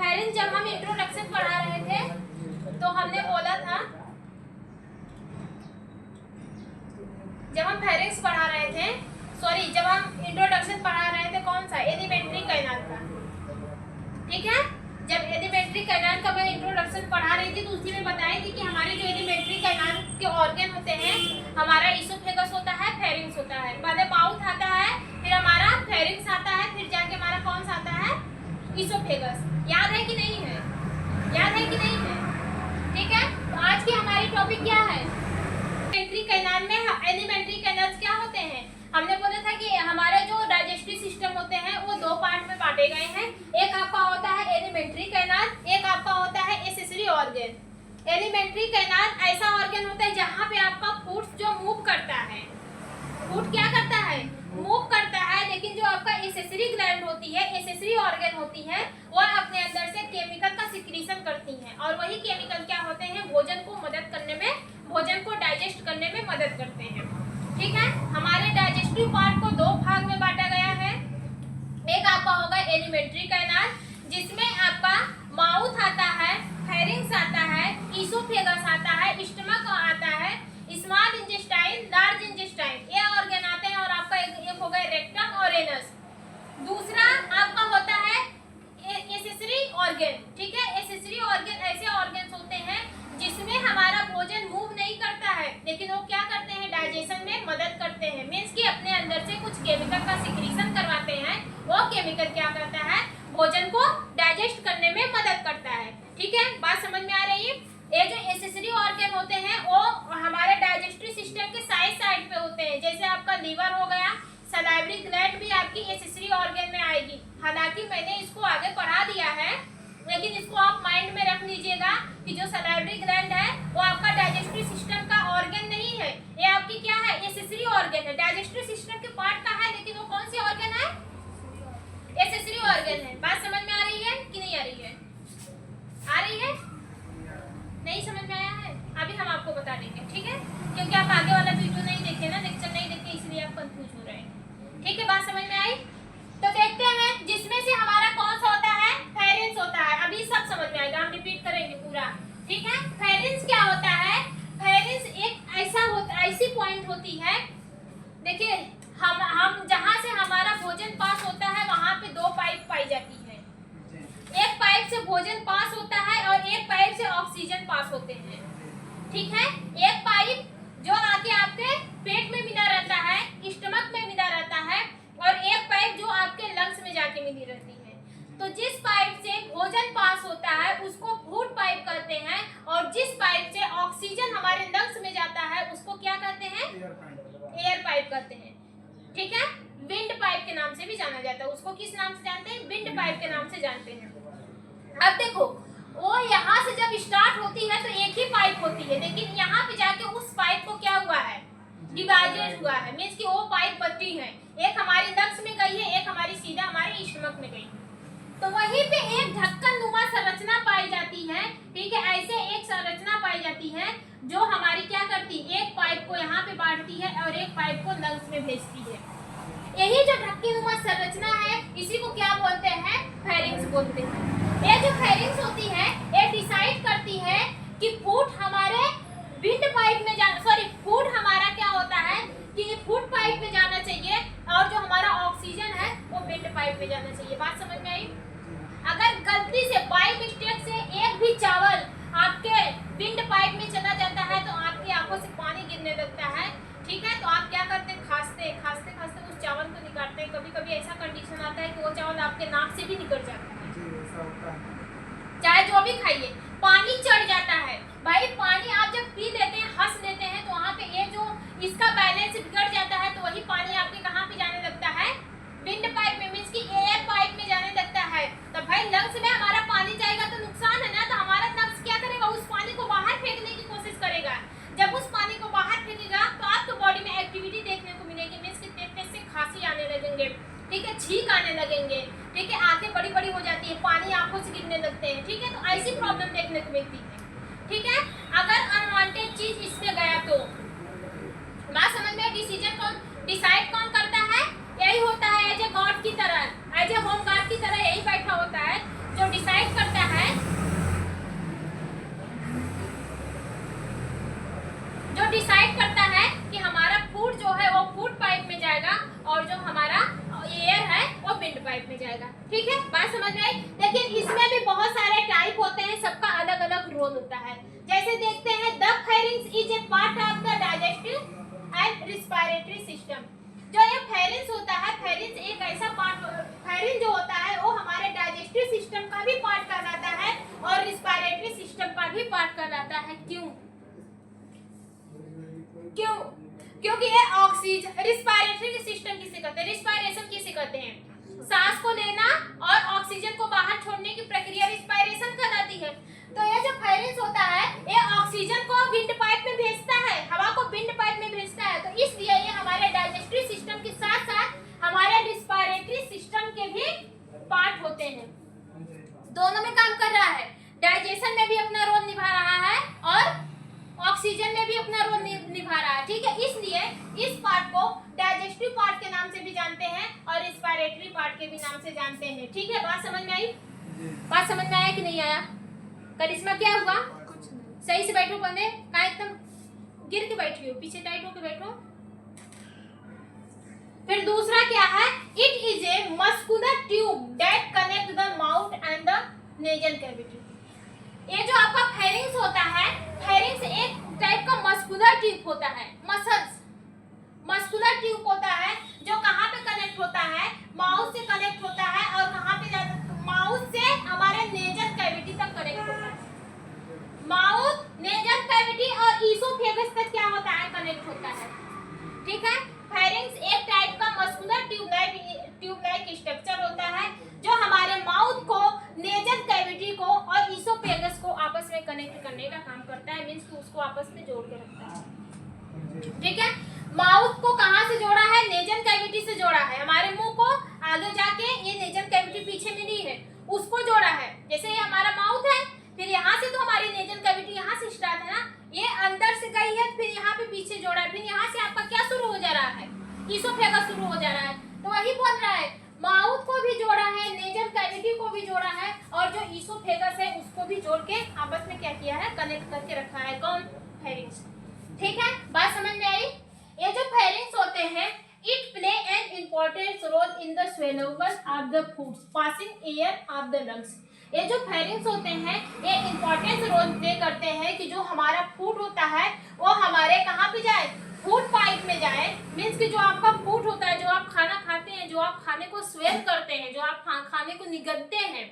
फेरेंस जब हम इंट्रोडक्शन पढ़ा रहे थे तो हमने बोला था, जब हम फेरेंस पढ़ा रहे थे, सॉरी जब हम इंट्रोडक्शन पढ़ा रहे थे कौन सा, एलिमेंट्री कैनाल का, ठीक है। जब एलिमेंट्री कैनाल का मैं इंट्रोडक्शन पढ़ा रही थी तो उसी में बताई थी कि हमारे जो एलिमेंट्री कैनाल के ऑर्गन होते हैं, हमारा इसोफेगस होता है, फेरिंक्स होता है, पहले माउथ आता है, फिर हमारा फेरिंक्स आता है, फिर जाके हमारा कौन सा आता है, इसोफेगस। याद है कि नहीं है? याद है कि नहीं है? ठीक है। तो आज की हमारी टॉपिक क्या है? एलिमेंट्री कैनाल में एलिमेंट्री कैनाल्स क्या होते हैं? हमने बोला था कि हमारे जो डाइजेस्टिव सिस्टम होते हैं वो दो पार्ट में बांटे गए हैं। एक आपका होता है एलिमेंट्री कैनाल, एक आपका होता है एक्सेसरी ऑर्गन। एलिमेंट्री कैनाल ऐसा ऑर्गन होता है जहाँ पे आपका फूड जो मूव करता है, फूड क्या करता है, मूव करता है, लेकिन जो आपका एक्सेसरी ग्लैंड होती है, एक्सेसरी ऑर्गन होती है, वो अपने अंदर से केमिकल का सिक्रीशन करती हैं और वही केमिकल क्या होते हैं, भोजन को मदद करने में, भोजन को डाइजेस्ट करने में मदद करते हैं। ठीक है। हमारे डाइजेस्टिव पार्ट को दो भाग में बांटा गया है। एक आपका होगा एलिमेंट्री कैनाल जिसमें आपका माउथ आता है, फेरिंक्स आता है, इसोफेगस आता है, स्टमक आता है, स्मॉल इंटेस्टाइन, लार्ज इंटेस्टाइन, ये ऑर्गन आते हैं और आपका एक हो गया रेक्टम और एनस। दूसरा आपका होता है एक्सेसरी ऑर्गन। ठीक है। एक्सेसरी ऑर्गन ऐसे ऑर्गन्स होते हैं जिसमें हमारा भोजन मूव नहीं करता है, लेकिन वो क्या करते हैं, डाइजेशन में मदद करते हैं। मीन्स कि अपने अंदर से कुछ केमिकल का सिक्रीशन करवाते हैं। वो केमिकल क्या करता है, भोजन को डाइजेस्ट करने में मदद करता है। ठीक है। बात समझ में आ रही है? ये जो एक्सेसरी ऑर्गन होते हैं वो हमारे डाइजेस्टिव सिस्टम के साइड पे होते हैं। जैसे आपका लीवर हो गया, सलाइवरी ग्लैंड भी आपकी एक्सेसरी ऑर्गन में आएगी। हालांकि मैंने इसको आगे पढ़ा दिया है, लेकिन इसको आप माइंड में रख लीजिएगा कि जो सलाइवरी ग्लैंड है वो आपका डाइजेस्टिव सिस्टम का ऑर्गन नहीं है, ये आपकी क्या है, एक्सेसरी ऑर्गन है। डाइजेस्टिव सिस्टम के पार्ट का है, लेकिन वो कौन सी ऑर्गन है, एक्सेसरी ऑर्गन है। बात समझ में आ रही है कि नहीं आ रही है? आ रही है? नहीं समझ में आया है? अभी हम आपको बता देंगे। ठीक है। क्योंकि आप आगे वाला वीडियो नहीं देखे ना, लेक्चर नहीं देखे, इसलिए आप कंफ्यूज हो रहे हैं। ठीक है। बात समझ में आई? तो देखते हैं जिसमें से हमारा कौन सा होता है, फेरेंस होता है। अभी सब समझ में आएगा, हम रिपीट करेंगे पूरा। ठीक है। फेरेंस क्या होता है, फेरेंस एक ऐसा होता, ऐसी पॉइंट होती है, देखिए हम जहाँ से हमारा भोजन पास होता है वहाँ पे दो पाइप पाई जाती है। एक पाइप से भोजन पास होता है और एक पाइप से ऑक्सीजन पास होते हैं। ठीक है। एक पाइप जो आके आपके पेट में मिला रहता है, स्टमक में मिला रहता है, और एक पाइप जो आपके लंग्स में जाके मिली रहती है। तो जिस पाइप से भोजन पास होता है उसको फूड पाइप कहते हैं, और जिस पाइप से ऑक्सीजन हमारे लंग्स में जाता है उसको क्या कहते हैं, एयर पाइप कहते हैं। ठीक है। विंड पाइप के नाम से भी जाना जाता है। उसको किस नाम से जानते हैं, विंड पाइप के नाम से जानते हैं। अब देखो, वो यहाँ से जब स्टार्ट होती है तो एक ही पाइप होती है, लेकिन यहाँ पे जाके उस पाइप को क्या हुआ है, डिवाइडेड हुआ है। मीन्स कि वो पाइप बटी है, एक हमारी लंग्स में गई है, एक हमारी सीधा हमारे स्टमक में गई। तो वहीं पे एक ढक्कन नुमा संरचना पाई जाती है। ठीक है। ऐसे एक संरचना पाई जाती है जो हमारी क्या करती है, एक पाइप को यहाँ पे बांटती है और एक पाइप को लंग्स में भेजती है। यही जो ढक्की नुमा संरचना है इसी को क्या बोलते हैं, फेरिंक्स बोलते हैं। ये जो फेरिंक्स होती है ये डिसाइड करती है कि फूड हमारे विंड पाइप में जाना, सॉरी फूड हमारा क्या होता है कि ये फूड पाइप में जाना चाहिए और जो हमारा ऑक्सीजन है वो विंड पाइप में जाना चाहिए। बात समझ में आई? अगर गलती से बाय मिस्टेक से एक भी चावल आपके विंड पाइप में चला जाता है तो आपकी आंखों से पानी गिरने लगता है। ठीक है। तो आप क्या करते हैं, खांसते खांसते खांसते उस चावल को निकालते हैं। कभी कभी ऐसा कंडीशन आता है कि वो चावल आपके नाक से भी निकल जाता है। चाहे जो भी खाइए, पानी चढ़ जाता है। भाई पानी आप जब पी लेते हैं, हंस लेते हैं, तो वहाँ पे ये जो इसका बैलेंस बिगड़ जाता है, तो वही पानी आपके कहाँ पे जाने लगता है, विंड पाइप में, मीन्स की एयर पाइप में जाने लगता है। तो भाई लंग्स में हमारा पानी जाएगा तो नुकसान है ना, तो हमारा लंग्स क्या करेगा, उस पानी को बाहर फेंकने की कोशिश करेगा। जब उस पानी को बाहर फेंकेगा तो आपको बॉडी में एक्टिविटी देखने को मिलेगी। मीन्स की तेज से खांसी आने लगेंगे। ठीक है। छींक आने लगेंगे। ठीक है। आंखें बड़ी बड़ी हो जाती है, पानी आंखों से गिरने लगते हैं। ठीक है। तो ऐसी प्रॉब्लम देखने को मिलती है। ठीक है। अगर अनवांटेड चीज इसमें गया तो बात समझ में, डिसीजन कौन डिसाइड कौन करता है, यही होता है एज ए गॉड की तरह, एज ए होम गार्ड की तरह यही बैठा होता है जो डिसाइड करता रोल होता है। जैसे देखते हैं the pharynx is a part of the digestive and respiratory system. जो ये फेरिंग्स होता है, फेरिंग्स एक ऐसा पार्ट, फेरिंग जो होता है वो हमारे डाइजेस्टिव सिस्टम का भी पार्ट कहलाता है और रिस्पायरेटरी सिस्टम का भी पार्ट कहलाता है। क्यों? क्योंकि ये ऑक्सीजन, रिस्पायरेटरी सिस्टम किसे कहते हैं, रिस्पायरेशन किसे कहते हैं, सांस को लेना और ऑक्सीजन को बाहर छोड़ने की प्रक्रिया रिस्पायरेशन कहलाती है। तो ये जो फेरिंग्स होता है ये ऑक्सीजन को विंड पाइप में भेजता है, हवा को विंड पाइप में भेजता है। तो इसलिए ये हमारे डाइजेस्टिव सिस्टम के साथ साथ हमारे रिस्पायरेटरी सिस्टम के भी पार्ट होते हैं, दोनों में काम कर रहा है। डाइजेशन में भी अपना रोल निभा रहा है और ऑक्सीजन में भी अपना रोल निभा रहा है। ठीक है, इसलिए इस पार्ट को डाइजेस्टिव पार्ट के नाम से भी जानते हैं और रिस्पायरेटरी पार्ट के भी नाम से जानते हैं। ठीक है, बात समझ में आई? बात समझ में आया कि नहीं आया? करिश्मा क्या हुआ? सही से बैठो बंदे, कहाँ एकदम गिर के बैठी हो, पीछे टाइट होके बैठो। फिर दूसरा क्या है, it is a muscular tube that connect the mouth and the nasal cavity. ये जो आपका फेरिंग्स होता है, फेरिंग्स एक टाइप का मस्कुलर ट्यूब होता है, मस्कुलर ट्यूब होता है जो कहाँ पे कनेक्ट होता है, माउथ से कनेक्ट होता है और कहाँ पे जाता है, माउथ से हमारे नेजल कैविटी तक कनेक्ट होता है। माउथ, नेजल कैविटी और ईसोफेगस तक क्या होता है, कनेक्ट होता है। ठीक है, फेरिंग्स एक टाइप का मस्कुलर ट्यूब लाइक स्ट्रक्चर होता है जो हमारे माउथ को, नेजल कैविटी को और ईसोफेगस को आपस में कनेक्ट करने का काम करता है, मींस कि उसको आपस में जोड़ के रखता है। ठीक है, माउथ को कहाँ से जोड़ा है, नेजल कैविटी से जोड़ा है। हमारे मुंह को आगे जाके ये नेजल कैविटी पीछे में नहीं है, उसको जोड़ा है। जैसे ये हमारा माउथ है, फिर यहाँ से तो हमारी नेजल कैविटी यहाँ से स्टार्ट है ना, ये अंदर से गई है, फिर यहाँ पे पीछे जोड़ा है, फिर यहाँ से आपका क्या शुरू हो जा रहा है, ईसोफेगस शुरू हो जा रहा है। तो वही बोल रहा है, माउथ को भी जोड़ा है, नेजल कैविटी को भी जोड़ा है और जो ईसोफेगस है उसको भी जोड़ के आपस में क्या किया है, कनेक्ट करके रखा है। कौन? फेरिंग्स। ठीक है, बात समझ में आई? ये जो फेरिंग्स होते हैं, it play an important role in the swallowable of the food passing air of the lungs. ये जो फेरिंग्स होते हैं ये इम्पोर्टेंट रोल प्ले करते हैं कि जो हमारा फूड होता है वो हमारे कहाँ पे जाए, फूड पाइप में जाए। मीन्स कि जो आपका फूड होता है, जो आप खाना खाते हैं, जो आप खाने को स्वेल करते हैं, जो आप खाने को निगलते हैं,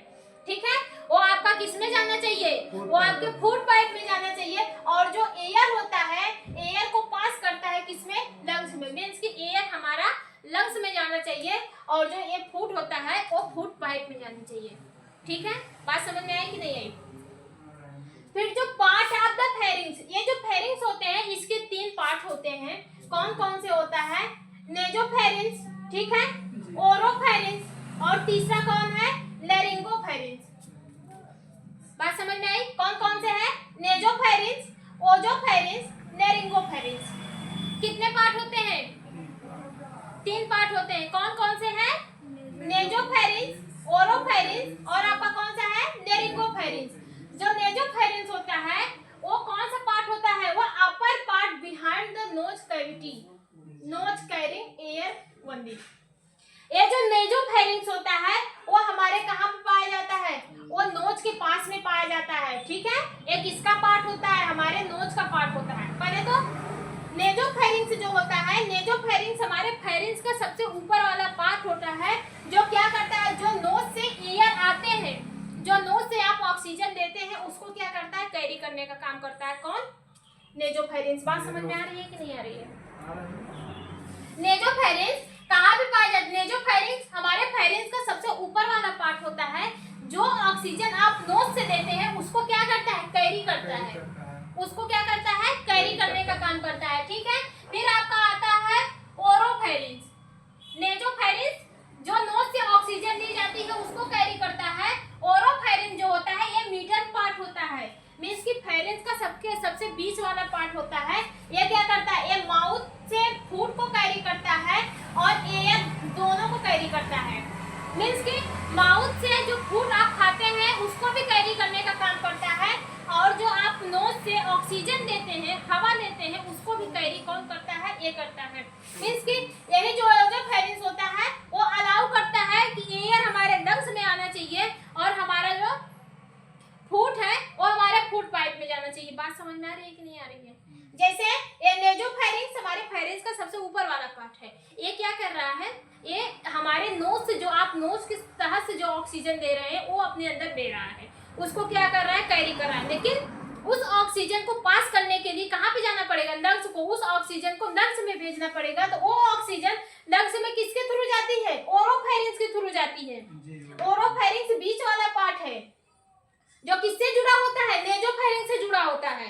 ठीक है, वो आपका किस में जाना चाहिए, वो आपके फूड पाइप में जाना चाहिए। और जो एयर होता है, एयर को पास करता है किसमें, लंग्स में। मीन्स कि एयर हमारा लंग्स में जाना चाहिए और जो ये फूड होता है वो फूड पाइप में जाना चाहिए। ठीक है, बात समझ में आई कि नहीं आई? फिर जो पार्ट ऑफ द फेरिंग्स, ये जो फेरिंग्स होते हैं इसके 3 पार्ट होते हैं। कौन कौन से होता है, नेजोफेरिंग्स, ठीक है, ओरोफेरिंग्स और तीसरा कौन है, लैरिंगोफेरिंग्स। बात समझ में आई? कौन कौन से हैं, नेजोफेरिंग्स, ओजोफेरिंग्स, लैरिंगोफेरिंग्स। कितने पार्ट होते हैं, 3 पार्ट होते हैं। कौन कौन से हैं, नेजोफेरिंग्स, ओरोफेरिंग्स और आपका कौन सा है, लैरिंगोफेरिंग्स। जो नेजोफेरिंग्स होता है वो कौन सा पार्ट होता है, वो upper part behind the nose cavity, nose carrying air only. ये जो नेजोफेरिंग्स होता है वो हमारे कहाँ पे पाया जाता है, वो नोज के पास में पाया जाता है। ठीक है, एक इसका पार्ट होता है, हमारे नोज का पार्ट होता है। पहले तो नेजोफेरिंग्स जो होता है, नेजोफेरिंग्स हमारे फेरिंग्स का सबसे ऊपर वाला पार्ट होता है जो क्या करता है, जो नोज से एयर आते हैं, जो नोज से आप ऑक्सीजन लेते हैं उसको क्या करता है, कैरी करने का काम करता है। कौन, नेजोफेरिंग्स। बात समझ में आ रही है कि नहीं आ रही है? नेजोफेरिंग्स कहाँ पे पाया जाता है, नेजोफेरिंग्स हमारे फेरिंग्स का सबसे ऊपर वाला पार्ट होता है। जो ऑक्सीजन आप नोज से लेते हैं उसको क्या करता है, कैरी करता है, उसको क्या करता है, कैरी करने का काम करता है। ठीक है, फिर आपका आता है ओरोफेरिंग्स। नेजोफेरिंग्स जो नोज से ऑक्सीजन ली जाती है उसको कैरी करता है। ओरोफेरिंग्स जो होता है ये मिडल पार्ट होता है, मींस कि फेरिंग्स का सबसे बीच वाला पार्ट होता है। ये क्या करता है, ये माउथ से फूड को कैरी करता है और एयर दोनों को कैरी करता है। मींस कि माउथ से जो फूड आप खाते हैं उसको भी कैरी करने का काम करता है और जो आप नोज से ऑक्सीजन लेते हैं, हवा लेते हैं, उसको भी कैरी कौन करता है, ये करता है। मींस कि यही जो फेरिंग्स होता है वो अलाउ करता है कि एयर हमारे लंग्स में आना चाहिए और हमारा जो फूड है वो हमारे फूड पाइप होना चाहिए। बात समझ में आ रही है कि नहीं आ रही है? जैसे ये नेजोफेरिंक्स हमारे फेरिंक्स का सबसे ऊपर वाला पार्ट है। ये क्या कर रहा है, ये हमारे नोज से जो आप नोज के तहत से जो ऑक्सीजन दे रहे हैं वो अपने अंदर दे रहा है, उसको क्या कर रहा है, कैरी कर रहा है। लेकिन उस ऑक्सीजन को पास करने के लिए कहाँ पे जाना पड़ेगा, लंग्स को। उस ऑक्सीजन को लंग्स में भेजना पड़ेगा, तो वो ऑक्सीजन लंग्स में किसके थ्रू जाती है, ओरोफेरिंक्स के थ्रू जाती है। ओरोफेरिंक्स बीच वाला पार्ट है जो किससे जुड़ा होता है, नेजोफेरिंक्स से जुड़ा होता है।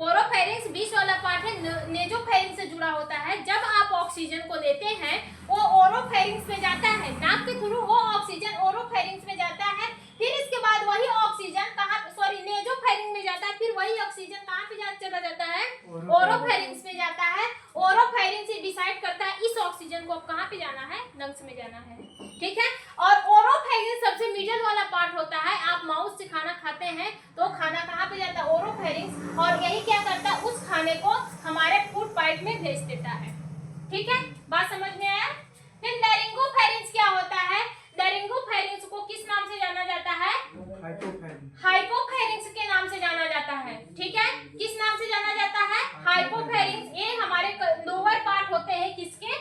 ओरोफेरिंक्स बीच वाला पार्ट है, नेजोफेरिंक्स से जुड़ा होता है। जब आप ऑक्सीजन को लेते हैं वो ओरोफेरिंक्स में जाता है, नाक के थ्रू वो ऑक्सीजन ओरोफेरिंक्स में जाता है। फिर इसके बाद वही ऑक्सीजन कहाँ, सॉरी, नेजोफेरिंक्स में जाता है। फिर वही ऑक्सीजन कहाँ पे चला जाता है, ओरोफेरिंक्स में जाता है। ओरोफेरिंक्स डिसाइड करता है इस ऑक्सीजन को अब कहाँ पे जाना है, लंग्स में जाना है, ठीक है। और ओरोफेरिंक्स सबसे मिडिल वाला पार्ट होता है। आप माउथ से खाना खाते हैं तो खाना कहाँ पे जाता है, ओरोफेरिंक्स, और यही क्या करता है, उस खाने को हमारे फूड पाइप में भेज देता है, ठीक है। बात समझ में आया? फिर लैरिंगोफेरिंक्स क्या होता है, लैरिंगोफेरिंक्स को किस नाम से जाना जाता है, हाइपोफेरिंक्स के नाम से जाना जाता है, ठीक है। किस नाम से जाना जाता है, हाइपोफेरिंक्स। ये हमारे लोअर पार्ट होते हैं, किसके,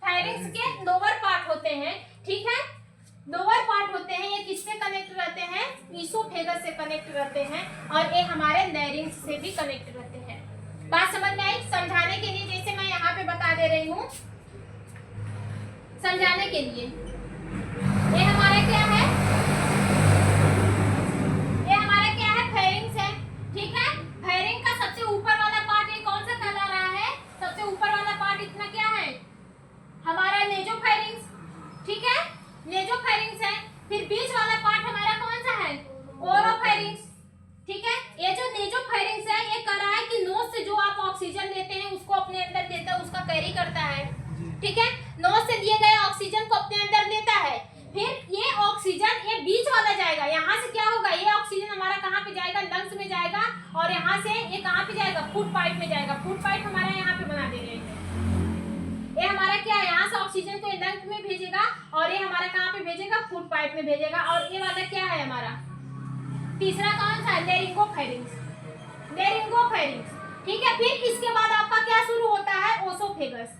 फेरिंक्स के लोअर पार्ट होते हैं, ठीक है। लोअर पार्ट होते हैं, ये किससे कनेक्ट रहते हैं, ईसोफेगस से कनेक्ट रहते हैं, और ये हमारे लैरिंक्स से भी कनेक्ट रहते हैं। बात समझ में आई? समझाने के लिए जैसे मैं यहाँ पे बता दे रही हूँ, समझाने के लिए ये हमारा क्या है, ये हमारा क्या है, फेरिंक्स है, ठीक है। फेरिंग का सबसे ऊपर वाला पार्ट ये कौन सा कहला रहा है, सबसे ऊपर वाला पार्ट इतना क्या है, हमारा नेजोफेरिंक्स, ठीक है, नेजोफेरिंक्स है। फिर बीच वाला पार्ट हमारा कौन सा है, ओरोफेरिंक्स, ठीक है। ये जो नेजोफेरिंक्स है ये कर रहा है कि नोज से जो आप ऑक्सीजन लेते हैं उसको अपने अंदर लेता है, उसका कैरी करता है, ठीक है। नोज से दिए गए ऑक्सीजन को अपने अंदर लेता है। फिर ये ऑक्सीजन ये बीच वाला जाएगा, यहाँ से क्या होगा, ये ऑक्सीजन हमारा कहाँ पे जाएगा, लंग्स में जाएगा, और यहाँ से ये कहाँ पे जाएगा, फूड पाइप में जाएगा। फूड पाइप हमारा यहाँ पे बना दे रहे हैं, ये हमारा क्या है, यहाँ से ऑक्सीजन को लंग्स में भेजेगा, और ये हमारा कहाँ पे भेजेगा, फूड पाइप में भेजेगा। और ये वाला क्या है हमारा तीसरा, कौन सा, लैरिंगोफेरिंक्स, लैरिंगोफेरिंक्स, ठीक है। फिर इसके बाद आपका क्या शुरू होता है, ओसोफेगस,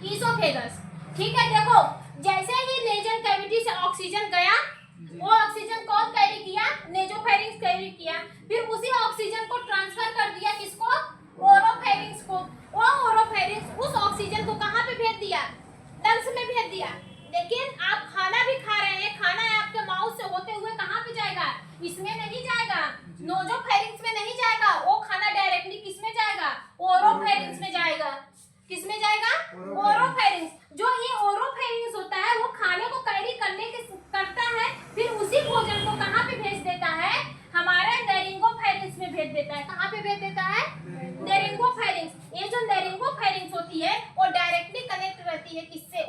ईसोफेगस, ठीक है। देखो जैसे ही नेजल कैविटी से ऑक्सीजन गया, वो ऑक्सीजन कौन कैरी किया, नेजोफेरिंक्स कैरी किया। फिर उसी ऑक्सीजन को ट्रांसफर कर दिया किसको, ओरोफेरिंक्स को। वो ओरोफेरिंक्स उस ऑक्सीजन को कहाँ पे भेज दिया, लंग्स में भेज दिया। लेकिन आप खाना भी खा रहे हैं, खाना आपके माउथ से होते हुए कहाँ पे जाएगा, इसमें नहीं जाएगा, नोजोफेरिंक्स में नहीं जाएगा, वो खाना डायरेक्टली किस में जाएगा, ओरोफेरिंक्स में जाएगा। किस में जाएगा, ओरोफेरिंक्स। जो ये ओरोफेरिंक्स होता है वो खाने को कैरी करता है, फिर उसी भोजन को कहाँ पे भेज देता है, हमारे लैरिंगोफेरिंक्स में भेज देता है। कहाँ पे भेज देता है, लैरिंगोफेरिंक्स। ये जो लैरिंगोफेरिंक्स होती है वो डायरेक्टली कनेक्ट रहती है किससे,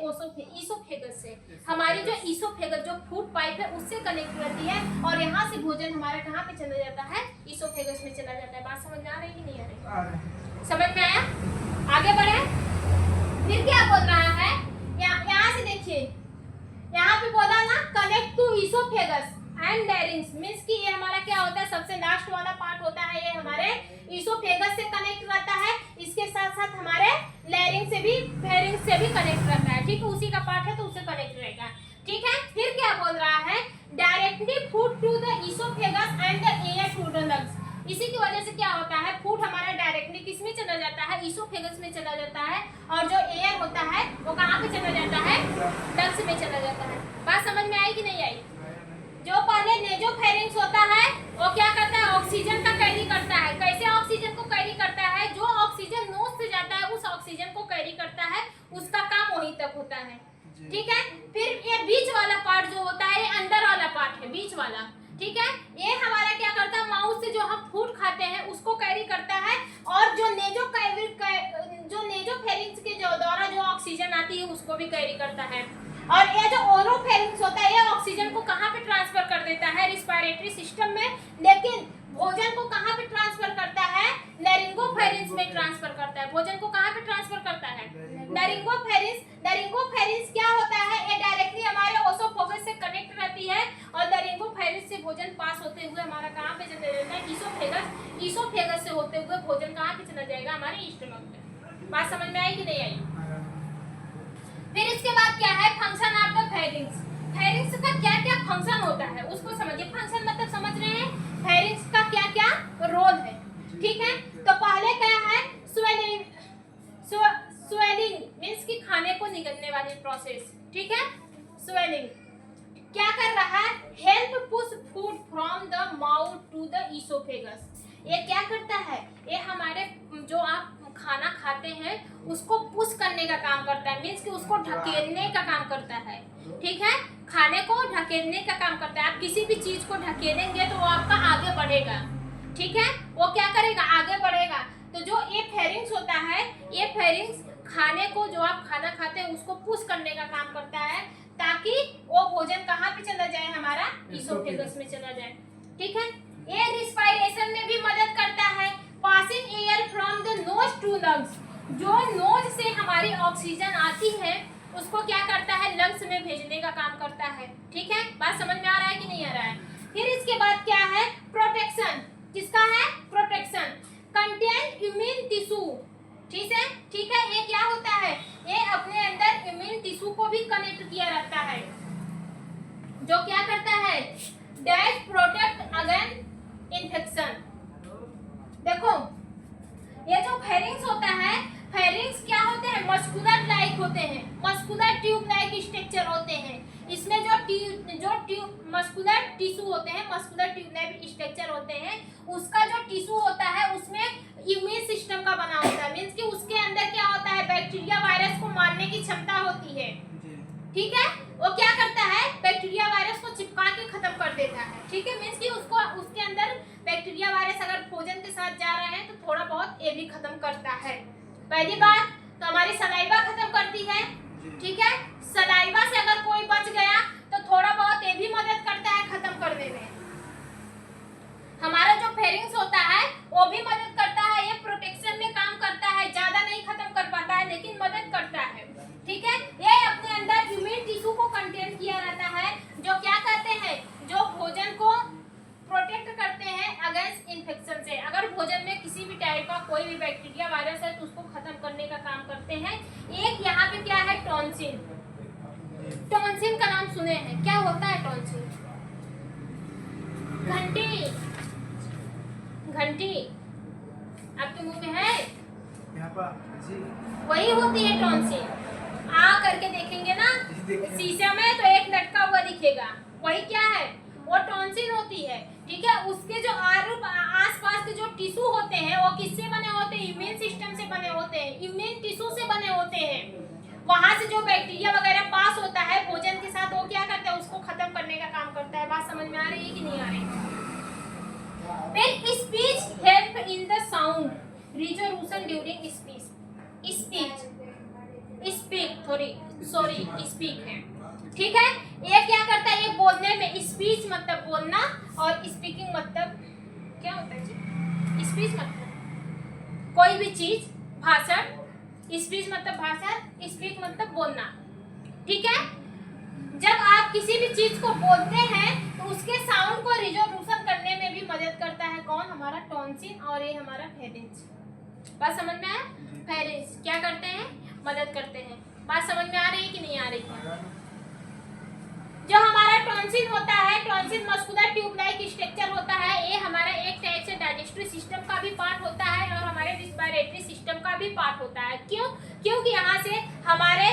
ईसोफेगस से। हमारी जो ईसोफेगस जो फूड पाइप है उससे कनेक्ट रहती है, और यहाँ से भोजन हमारा कहाँ पे चला जाता है, ईसोफेगस में चला जाता है। बात समझ में आ रही है कि नहीं आ रही, समझ में आया? आगे बढ़े। फिर क्या बोल रहा है, यहाँ से देखिए, यहाँ पे बोला ना, connect to oesophagus and larynx, means कि ये हमारा क्या होता है, सबसे लास्ट वाला पार्ट होता है, ये हमारे ईसोफेगस से कनेक्ट रहता है। इसके साथ साथ हमारे लैरिंक्स से भी, फेरिंक्स से भी कनेक्ट रहता है, ठीक है। उसी का पार्ट है तो उससे कनेक्ट रहेगा, ठीक है। फिर क्या बोल रहा है, directly food to the oesophagus and the air to the lungs. इसी की वजह से क्या होता है, फूड हमारा डायरेक्टली किस में चला जाता है, ईसोफेगस में चला जाता है, और जो एयर होता है वो कहाँ पे चला जाता है, लंग्स में चला जाता है। बात समझ में आई कि नहीं आई? जो पहले नेजोफेरिंक्स होता है वो क्या करता है, ऑक्सीजन का कैरी करता है। कैसे ऑक्सीजन को कैरी करता है, जो ऑक्सीजन नोज से जाता है उस ऑक्सीजन को कैरी करता है, उसका काम वहीं तक होता है, ठीक है। फिर ये बीच वाला पार्ट जो होता है, ये अंदर वाला पार्ट है, बीच वाला, ठीक है। ये हमारा क्या करता है, माउथ से जो हम फूड खाते हैं उसको कैरी करता है, और जो नेजोफेरिंक्स के जो द्वारा जो ऑक्सीजन आती है उसको भी कैरी करता है। और ये जो ओरोफेरिंक्स होता है ये ऑक्सीजन को कहाँ पे ट्रांसफर कर देता है, रिस्पिरेटरी सिस्टम में। लेकिन भोजन को कहाँ पे ट्रांसफर करता है, लैरिंगोफेरिंक्स में ट्रांसफर करता है। भोजन को कहाँ पे ट्रांसफर करता है, लैरिंगोफेरिंक्स। लैरिंगोफेरिंक्स क्या होता है, ये डायरेक्टली हमारे ओसोफेगस से कनेक्ट रहती है, और लैरिंगोफेरिंक्स से भोजन पास होते हुए हमारा कहाँ पे भोजन कहाँ पे चला जाएगा, हमारे स्टमक में। बात समझ में आई कि नहीं आई? फिर इसके बाद क्या है, function of the pharynx. Pharynx का क्या क्या फंक्शन होता है उसको समझिए। फंक्शन मतलब समझ रहे हैं, फेरिंग्स का क्या क्या रोल है, ठीक है। तो पहले क्या है, स्वेलिंग। स्वेलिंग मींस कि खाने को निगलने वाली प्रोसेस, ठीक है। स्वेलिंग क्या कर रहा है, help push food from the mouth to the oesophagus. ये क्या करता है, ये हमारे जो आप खाना खाते हैं उसको पुश करने का काम करता है, मींस कि उसको ढकेलने का काम करता है, ठीक है। खाने को ढकेलने का काम करता है। आप किसी भी चीज को ढकेलेंगे तो वो आपका आगे बढ़ेगा, ठीक है। वो क्या करेगा, आगे बढ़ेगा। तो जो ये फेरिंग्स होता है, ये फेरिंग्स खाने को, जो आप खाना खाते हैं उसको पुश करने का काम करता है, ताकि वो भोजन कहाँ पे चला जाए, हमारा ईसोफेगस में चला जाए, ठीक है। ये रिस्पायरेशन में भी मदद करता है, passing air from the nose to lungs. जो नोज से हमारी ऑक्सीजन आती है उसको क्या करता है, लंग्स में भेजने का काम करता है, ठीक है। बात समझ में आ रहा है कि नहीं आ रहा है? फिर इसके बाद क्या है, प्रोटेक्शन। किसका है, प्रोटेक्शन। कंटेन इम्यून टिश्यू, ठीक है, ठीक है। ये क्या होता है, ये अपने अंदर इम्यून टिश्यू को भी कनेक्ट किया रहता है, जो क्या करता है, दैट प्रोटेक्ट अगेंस्ट इन्फेक्शन। देखो ये जो फेरिंग्स होता है, फेरिंग्स क्या होते हैं, मस्कुलर लाइक होते हैं, मस्कुलर ट्यूब लाइक स्ट्रक्चर होते हैं। इसमें जो ट्यूब मस्कुलर टिश्यू होते हैं, मस्कुलर ट्यूब लाइक स्ट्रक्चर होते हैं, उसका जो टिश्यू होता है उसमें इम्यून सिस्टम का बना होता है, मींस कि उसके अंदर क्या होता है, बैक्टीरिया वायरस को मारने की क्षमता होती है, ठीक है। वो क्या करता है, बैक्टीरिया वायरस को चिपका के खत्म कर देता है, ठीक है। मींस कि उसको, उसके अंदर बैक्टीरिया वायरस अगर भोजन के साथ जा रहे हैं तो थोड़ा बहुत ये भी खत्म करता है। पहली बात तो हमारी सलाइवा खत्म करती है, ठीक है। सलाइवा से अगर कोई बच गया तो थोड़ा बहुत ये भी मदद करता है खत्म करने में। हमारा जो फेरिंग्स होता है वो भी मदद करता है, ये प्रोटेक्शन में काम करता है, ज्यादा नहीं खत्म कर पाता है लेकिन मदद करता है, ठीक है। ये अपने अंदर इम्यून टिश्यू को कंटेन किया रहता है, जो क्या करते हैं, जो भोजन को प्रोटेक्ट करते हैं अगेंस्ट इन्फेक्शन से। अगर भोजन में किसी भी टाइप का कोई भी बैक्टीरिया वायरस है तो उसको खत्म करने का काम करते हैं। एक यहाँ पे क्या है, टॉन्सिल। टॉन्सिल का नाम सुने हैं, क्या होता है टॉन्सिल? घंटी, घंटी आपके मुंह में है, वही होती है टॉन्सिल। आ करके देखेंगे ना शीशे में तो एक लटका हुआ दिखेगा, वही क्या है, वो टॉन्सिल होती है, ठीक है। उसके जो आसपास के जो टिश्यू होते हैं वो किससे बने होते हैं, इम्यून सिस्टम से बने होते हैं, इम्यून टिश्यू से बने होते हैं। वहां से जो बैक्टीरिया वगैरह पास होता है भोजन के साथ, वो क्या करता है, उसको खत्म करने का काम करता है। बात समझ में आ रही है कि नहीं आ रही? फिर speech help in the sound resolution during speech. Speech, speak, sorry speak है, ठीक है। ये क्या करता है, ये बोलने में, स्पीच मतलब बोलना और स्पीकिंग मतलब क्या होता है जी? स्पीच मतलब कोई भी चीज, भाषण, स्पीच मतलब भाषण, स्पीक मतलब बोलना, ठीक है। जब आप किसी भी चीज को बोलते हैं तो उसके साउंड को रिजोल्यूशन करने में भी मदद करता है कौन, हमारा टॉन्सिल और ये हमारा फेरिंग्स। बात समझ में आया? फेरिंग्स क्या करते हैं, मदद करते हैं। बात समझ में आ रही है कि नहीं आ रही है? जो हमारा टॉन्सिल होता है, tonsil muscular tube like structure होता है, ये हमारा एक टाइप से डाइजेस्टिव सिस्टम का भी पार्ट होता है और हमारे रिस्पिरेटरी सिस्टम का भी पार्ट होता है। क्यों? क्योंकि यहाँ से हमारे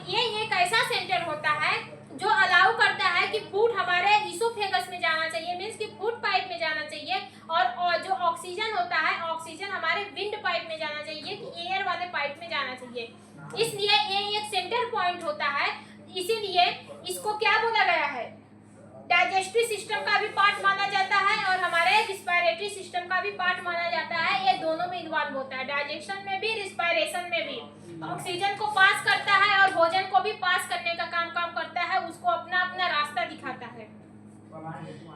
ये एक ऐसा सेंटर होता है जो अलाउ करता है कि फूड हमारे ईसोफेगस में जाना चाहिए, मींस कि फूड पाइप में जाना चाहिए, और जो ऑक्सीजन होता है, ऑक्सीजन हमारे विंड पाइप में जाना चाहिए, कि एयर वाले पाइप में जाना चाहिए। इसलिए ये एक सेंटर पॉइंट होता है, इसीलिए इसको क्या बोला गया है, डाइजेस्टिव सिस्टम का भी पार्ट माना जाता है और हमारे रिस्पिरेटरी सिस्टम का भी पार्ट माना जाता है। ये दोनों में इन्वॉल्व होता है, डाइजेशन में भी, रिस्पिरेशन में भी। ऑक्सीजन को पास करता है और भोजन को भी पास करने का काम करता है, उसको अपना अपना रास्ता दिखाता है।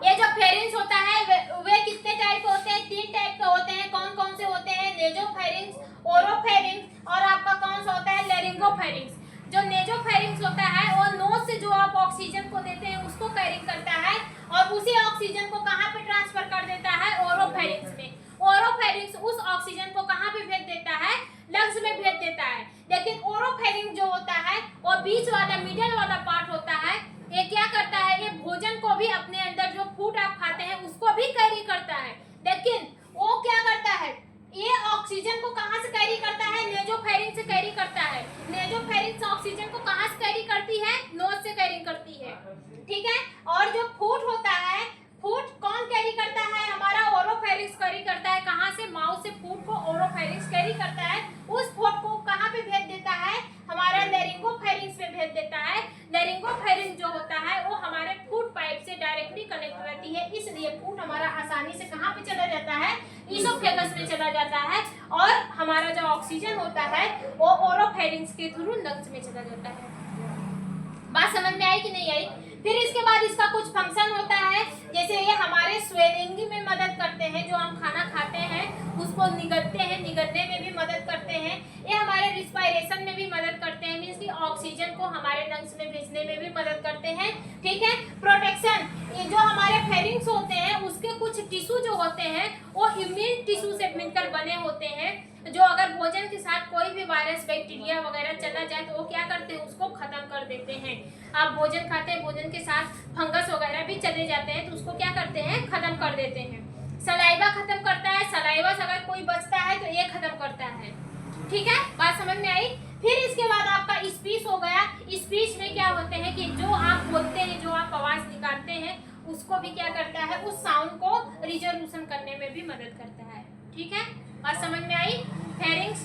ये जो फेरिंग्स होता है वे कितने टाइप के होते हैं, 3 टाइप के होते हैं। कौन कौन से होते हैं? नेजोफेरिंग्स, ओरोफेरिंग्स और आपका कौन सा होता है, लैरिंगोफेरिंग्स। जो नेजोफेरिंग्स होता है वो नोज से जो आप ऑक्सीजन को देते हैं उसको कैरी करता है और उसी ऑक्सीजन को कहाँ पे ट्रांसफर कर देता है, ओरोफेरिंग्स में। ओरोफेरिंग्स नेजोफेरिंक्स उस ऑक्सीजन को कहाँ पे भेज देता है, लंग्स में भेज देता है। लेकिन ओरोफेरिंक्स जो होता है वो बीच वाला मिडिल वाला पार्ट होता है, ये क्या करता है, ये भोजन को भी अपने अंदर जो फूड आप खाते हैं उसको भी कैरी करता है, लेकिन वो क्या करता है, ये ऑक्सीजन को कहाँ से कैरी करता है, नेजोफेरिंक्स से कैरी करता है। नेजोफेरिंक्स ऑक्सीजन को कहाँ से कैरी करती है, नोज से कैरी करती है, ठीक है। और जो फूड होता है, फूड कौन कैरी करता है, हमारा ओरोफेरिंक्स कैरी करता है। कहाँ से, माउथ से फूड को ओरोफेरिंक्स कैरी करता है। उस फूड को कहाँ पे भेज देता है, हमारा लेरिंगोफेरिंक्स में भेज देता है। लेरिंगोफेरिंक्स जो होता है वो हमारे फूड पाइप से डायरेक्टली कनेक्ट रहती है, इसलिए फूड हमारा आसानी से कहाँ पे चला जाता है, ईसोफेगस में चला जाता है। और हमारा जो ऑक्सीजन होता है वो ओरोफेरिंक्स के थ्रू लंग्स में चला जाता है। बात समझ में आई कि नहीं आई। फिर इसके बाद इसका कुछ फंक्शन होता है, जैसे ये हमारे स्वेलिंग में मदद करते हैं, जो हम खाना खाते हैं उसको निगलते हैं, निगलने में भी मदद करते हैं। ये हमारे रिस्पायरेशन में भी मदद करते हैं, मींस कि ऑक्सीजन को हमारे लंग्स में भेजने में भी मदद करते हैं, ठीक है। प्रोटेक्शन, ये जो हमारे फेरिंग्स होते हैं उसके कुछ टिश्यू जो होते हैं वो इम्यून टिश्यू से मिलकर बने होते हैं, जो अगर भोजन के साथ कोई भी वायरस बैक्टीरिया वगैरह चला जाए तो वो क्या करते हैं, उसको खत्म कर देते हैं। आप भोजन खाते हैं, भोजन के साथ फंगस वगैरह भी चले जाते हैं तो उसको क्या करते हैं, खत्म कर देते हैं। सलाइवा खत्म करता है, सलाइवा से अगर कोई बचता है तो ये खत्म करता है, ठीक है। बात समझ में आई। फिर इसके बाद आपका स्पीच हो गया। स्पीच में क्या होते हैं कि जो आप बोलते हैं, जो आप आवाज निकालते हैं उसको भी क्या करता है, उस साउंड को रिजोल्यूशन करने में भी मदद करता है, ठीक है। बात समझ में आई। फेरिंग्स